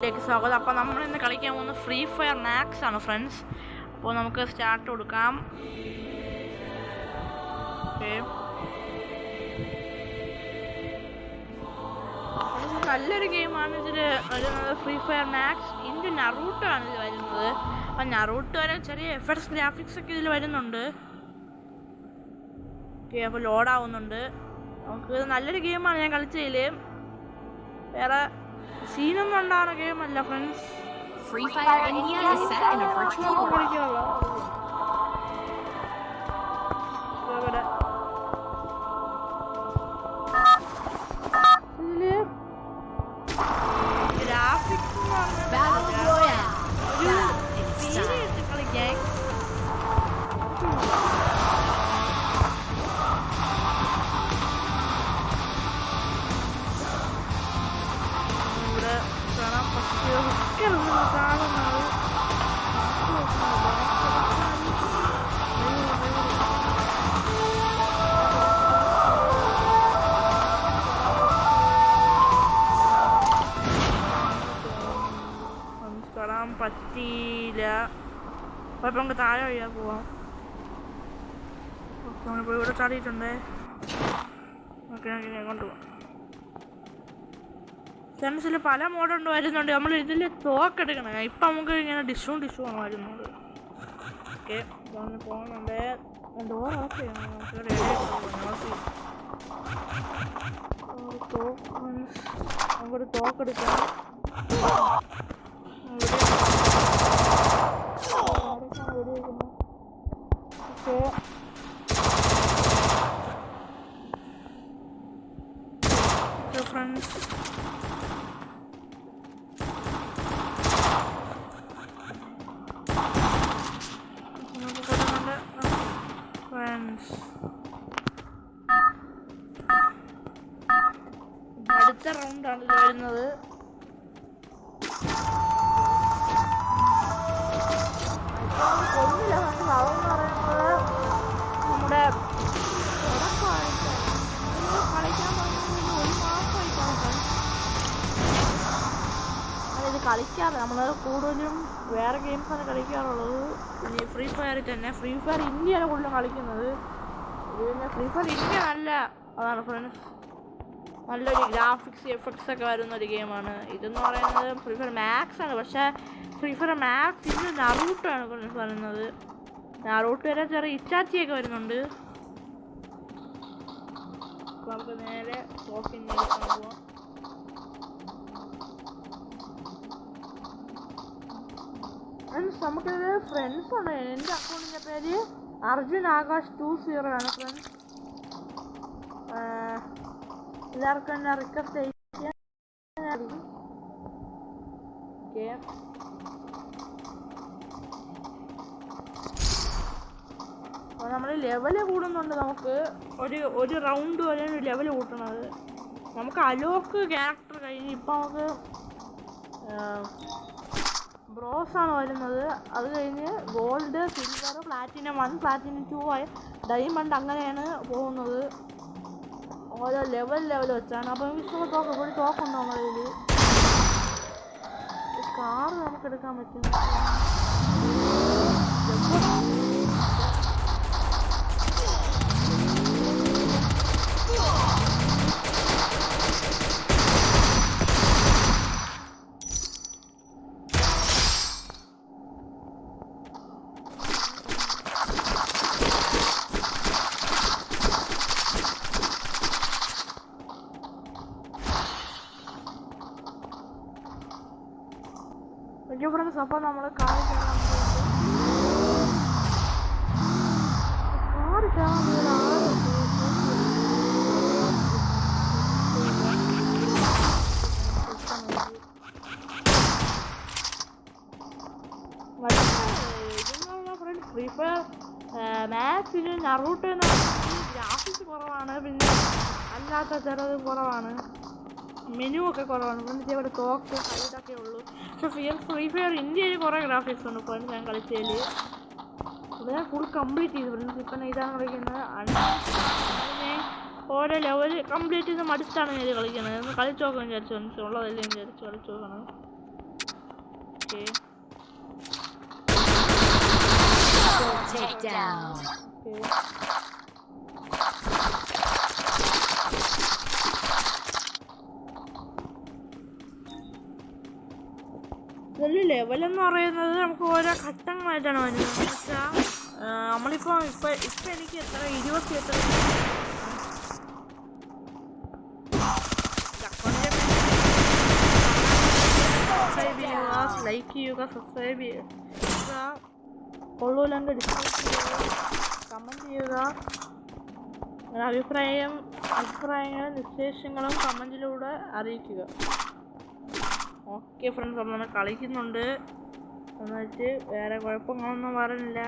സ്വാഗതം. അപ്പോൾ നമ്മൾ ഇന്ന് കളിക്കാൻ പോകുന്ന ഫ്രീ ഫയർ മാക്സ് ആണ് ഫ്രണ്ട്സ്. അപ്പോൾ നമുക്ക് സ്റ്റാർട്ട് കൊടുക്കാം. നല്ലൊരു ഗെയിമാണ് ഇതിൽ വരുന്നത്. ഫ്രീ ഫയർ മാക്സ് ഇതിൻ്റെ നറൂട്ടോ ആണ് ഇതിൽ വരുന്നത്. അപ്പം നറൂട്ടോ വരെ ചെറിയ എഫക്ട്സ് ഗ്രാഫിക്സ് ഒക്കെ ഇതിൽ വരുന്നുണ്ട്. ഓക്കെ, അപ്പോൾ ലോഡാവുന്നുണ്ട്. നമുക്ക് നല്ലൊരു ഗെയിമാണ്. ഞാൻ കളിച്ചതിൽ വേറെ സീനൊന്നും ഉണ്ടാവുന്ന ഗെയിമല്ല friends. Free Fire India is set in a virtual world. Battle Royale. It's time. കളിക്കാൻ പറ്റിയില്ല. അപ്പം നമുക്ക് താഴെ വഴിയാ പോവാം. ഓക്കെ, നമ്മളിപ്പോൾ ഇവിടെ ചാടിയിട്ടുണ്ടേ. ഓക്കെ, അങ്ങോട്ട് പോവാം. ഫ്രണ്ട്സിൽ പല മോഡുണ്ട് വരുന്നുണ്ട്. നമ്മൾ ഇതിൽ തോക്കെടുക്കണം. ഇപ്പം നമുക്ക് ഇങ്ങനെ ഡിഷും ആണ് വരുന്നത്. ഓക്കെ, പോകുന്നുണ്ട്. ഡോർ ഓഫ് ചെയ്യണം. നമുക്ക് നമുക്കൊരു തോക്കെടുക്കാം. ഫ്രണ്ട്സ്, അടുത്ത റൗണ്ടാണ് ഇത് വരുന്നത്. കൊന്നില്ല. റൗണ്ട് പറയുന്നത് നമ്മുടെ കളിക്കാൻ പോകുന്നത് 1 മാസമായിട്ടാണ്. ഇത് കളിക്കാറ് നമ്മൾ കൂടുതലും വേറെ ഗെയിംസാണ് കളിക്കാറുള്ളത്. പിന്നെ ഫ്രീ ഫയറിൽ തന്നെ ഫ്രീ ഫയർ ഇന്ത്യയാണ് കൂടുതലും കളിക്കുന്നത്. ഇത് പിന്നെ ഫ്രീ ഫയർ ഇന്ത്യ അതാണ് ഫ്രണ്ട്സ്, നല്ലൊരു ഗ്രാഫിക്സ് എഫക്ട്സ് ഒക്കെ വരുന്ന ഒരു ഗെയിമാണ്. ഇതെന്ന് പറയുന്നത് ഫ്രീ ഫയർ മാക്സ് ആണ്. പക്ഷേ ഫ്രീ ഫയർ മാക്സ് ഇതിന് നറൂട്ടോ ആണ് പറയുന്നത്. നറൂട്ടോ വരെ ചെറിയ ഇച്ചാച്ചിയൊക്കെ വരുന്നുണ്ട്. നമുക്ക് നേരെ പോവാം. നമുക്കിത് ഫ്രണ്ട്സ് ഉണ്ട്. എൻ്റെ അക്കൗണ്ടിൻ്റെ പേര് അർജുൻ ആകാശ് 20 ആണ് ഫ്രണ്ട്സ്. എല്ലാവർക്കും എന്നെ റിക്വസ്റ്റ് ചെയ്യാം. ഓക്കെ, അപ്പോൾ നമ്മൾ ലെവല് കൂടുന്നുണ്ട്. നമുക്ക് ഒരു റൗണ്ട് വരെയാണ് ലെവല് കൂട്ടണത്. നമുക്ക് അലോക്ക് ക്യാരക്ടർ കഴിഞ്ഞ് ഇപ്പം നമുക്ക് ബ്രോസാണ് വരുന്നത്. അത് കഴിഞ്ഞ് ഗോൾഡ്, സിൽവർ, പ്ലാറ്റിനം 1, പ്ലാറ്റിനം 2 ആയി ഡയമണ്ട് അങ്ങനെയാണ് പോകുന്നത്. ഓരോ ലെവൽ വെച്ചാണ്. അപ്പോൾ നമുക്ക് ഒരു തോക്കുണ്ടോ നമ്മളിൽ കാറ് നമുക്ക് എടുക്കാൻ പറ്റും. ഫ്രണ്ട്സ്, അപ്പോൾ നമ്മൾ കാറ് കയറാൻ ഫ്രീ ഫയർ മാക്സിന് നറൂട്ടോ എന്ന് പറഞ്ഞാൽ ഗ്രാഫിക്സ് കുറവാണ്. പിന്നെ അല്ലാത്ത ചിലത് കുറവാണ്. മെനു ഒക്കെ കുറവാണ്. ഫ്രണ്ട്സ്, ഇവിടെ തോക്ക് ഹൈഡൊക്കെ ഉള്ളൂ. പക്ഷേ ഫ്രീ ഫയർ ഇന്ത്യയിൽ കുറേ ഗ്രാഫിക്സ് ഉണ്ട് ഫ്രണ്ട്സ്. ഞാൻ കളിച്ചതിൽ ഇവിടെ ഫുൾ കംപ്ലീറ്റ് ചെയ്തു ഫ്രണ്ട്സ്. ഇപ്പം ഇതാണ് കളിക്കുന്നത്. ഓരോ ലെവൽ കംപ്ലീറ്റ് ചെയ്ത് മടുത്താണ് ഞാൻ കളിക്കുന്നത്. ഒന്ന് കളിച്ച് നോക്കാൻ വിചാരിച്ചു ഫ്രണ്ട്സ്. ഉള്ളതെല്ലാം വിചാരിച്ചു കളിച്ച് നോക്കണം. Okay Takedown. ഇതിൽ ലെവലെന്ന് പറയുന്നത് നമുക്ക് ഓരോ ഘട്ടങ്ങളായിട്ടാണ് വരുന്നത്. എന്ന് വെച്ചാൽ നമ്മളിപ്പോൾ ഇപ്പം എനിക്ക് എത്ര 28 സബ്സ്ക്രൈബ് ചെയ്യുക, ലൈക്ക് ചെയ്യുക, സബ്സ്ക്രൈബ് ചെയ്യുക, കൊള്ളൂല്ലെങ്കിൽ ഡിസ്ലൈക്ക് ചെയ്യുക, കമൻറ്റ് ചെയ്യുക. അഭിപ്രായങ്ങളും വിശേഷങ്ങളും കമൻറ്റിലൂടെ അറിയിക്കുക. ഓക്കെ ഫ്രണ്ട്സ്, അപ്പോൾ നമ്മൾ കളിക്കുന്നുണ്ട്. എന്നിട്ട് വേറെ കുഴപ്പങ്ങളൊന്നും പറയുന്നില്ല.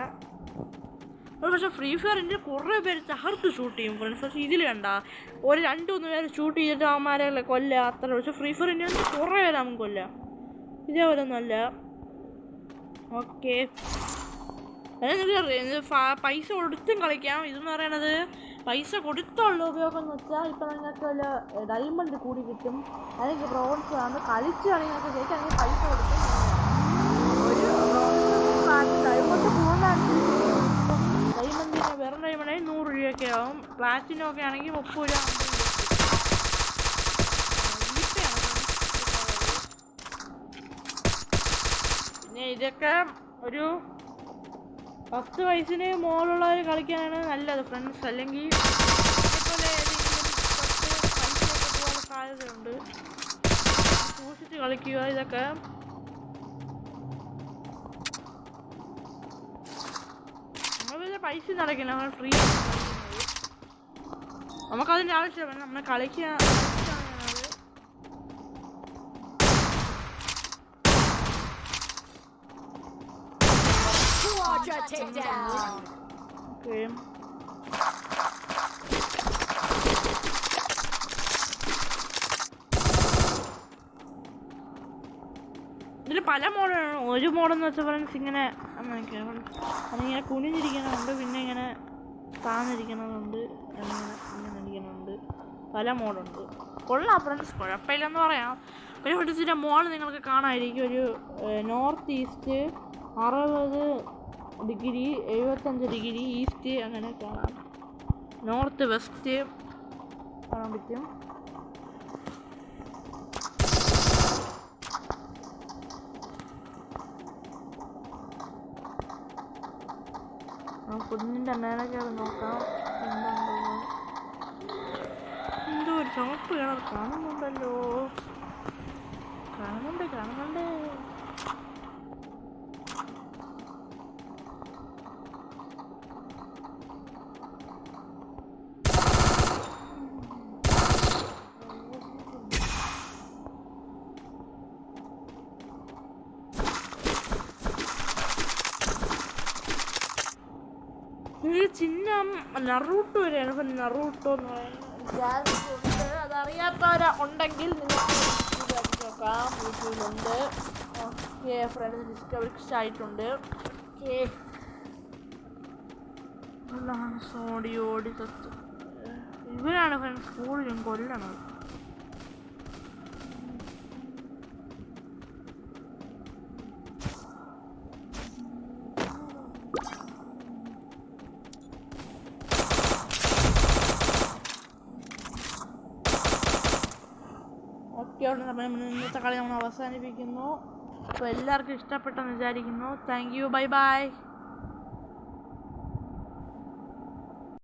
പക്ഷേ ഫ്രീ ഫയറിൻ്റെ കുറേ പേര് തകർത്ത് ഷൂട്ട് ചെയ്യും ഫ്രണ്ട്സ്. പക്ഷേ ഇതിൽ കണ്ട ഒരു 2-3 പേര് ഷൂട്ട് ചെയ്തിട്ട് അവന്മാരെ കൊല്ല അത്ര. പക്ഷേ ഫ്രീ ഫയറിൻ്റെ കുറേ പേര് നമുക്ക് കൊല്ലാം. ഇതേപോലെ ഒന്നുമല്ല. ഓക്കെ, പൈസ കൊടുത്തും കളിക്കാം. ഇതെന്ന് പറയണത് പൈസ കൊടുത്തുള്ള ഉപയോഗം എന്ന് വെച്ചാൽ ഇപ്പം നിങ്ങൾക്ക് വല്ല ഡയമണ്ട് കൂടി കിട്ടും, അല്ലെങ്കിൽ ബ്രോൺസ് ആണ് കളിച്ചാണെങ്കിൽ നിങ്ങൾക്ക് ജയിച്ചാണെങ്കിൽ പൈസ കൊടുത്തും ഒരു ഡയമണ്ട് പോകുന്നതനുസരിച്ച് ഡയമണ്ടിന് വെറും ഡയമണ്ടായി 100 രൂപയൊക്കെ ആവും. പ്ലാറ്റിനം ഒക്കെ ആണെങ്കിൽ 30 രൂപ. പിന്നെ ഇതൊക്കെ ഒരു 10 വയസ്സിന് മുകളിലുള്ളവർ കളിക്കാനാണ് നല്ലത് ഫ്രണ്ട്സ്. അല്ലെങ്കിൽ ഇതേപോലെ ഏതെങ്കിലും 10 പൈസയൊക്കെ പോകാനുള്ള സാധ്യതയുണ്ട്. സൂക്ഷിച്ച് കളിക്കുക. ഇതൊക്കെ നമ്മൾ പൈസ നടക്കില്ല, നമ്മൾ ഫ്രീ ആണ് കളിക്കുന്നത്. നമുക്കതിൻ്റെ ആവശ്യമാണ്. നമ്മൾ കളിക്കുക. Takedown. Okay. ഇതിൽ പല മോഡാണ്. ഒരു മോഡെന്ന് വെച്ചാൽ ഫ്രണ്ട്സ് ഇങ്ങനെ അതിങ്ങനെ കുനിഞ്ഞിരിക്കണമുണ്ട്, പിന്നെ ഇങ്ങനെ താന്നിരിക്കണമുണ്ട്, ഇങ്ങനെ ഇരിക്കണമുണ്ട്. പല മോഡുണ്ട്. കൊള്ളാം ഫ്രണ്ട്സ്, കുഴപ്പമില്ലെന്ന് പറയാം. പിന്നെ ഫ്രണ്ട്സിൻ്റെ മോഡ് നിങ്ങൾക്ക് കാണാമായിരിക്കും. ഒരു north east 60 degree 75 degree east അങ്ങനെ കാണാം. നോർത്ത് വെസ്റ്റ് കാണാൻ പറ്റും. കുഞ്ഞിൻ്റെ മേലൊക്കെ അത് നോക്കാം. എന്തോ ഒരു ചുവപ്പ് കളർ കാണുന്നുണ്ടല്ലോ. കാണുന്നുണ്ട്. ഈ ചിഹ്നം നറൂട്ടോ വരെയാണ്. നറൂട്ടോ എന്ന് പറയുന്നത് അതറിയാത്തവരെ ഉണ്ടെങ്കിൽ നിങ്ങൾക്ക് നോക്കാം, യൂട്യൂബിലുണ്ട്. ഓക്കെ ഫ്രണ്ട്സ്, ഡിസ്കവറി ആയിട്ടുണ്ട്. ഓക്കെ, ഓടി സത്ത് ഇവരാണ് ഫ്രണ്ട്സ് കൂടുതലും കൊല്ലണത്. ഇന്നത്തെ കളി നമ്മൾ അവസാനിപ്പിക്കുന്നു. അപ്പോൾ എല്ലാവർക്കും ഇഷ്ടപ്പെട്ടെന്ന് വിചാരിക്കുന്നു. Thank you, bye bye.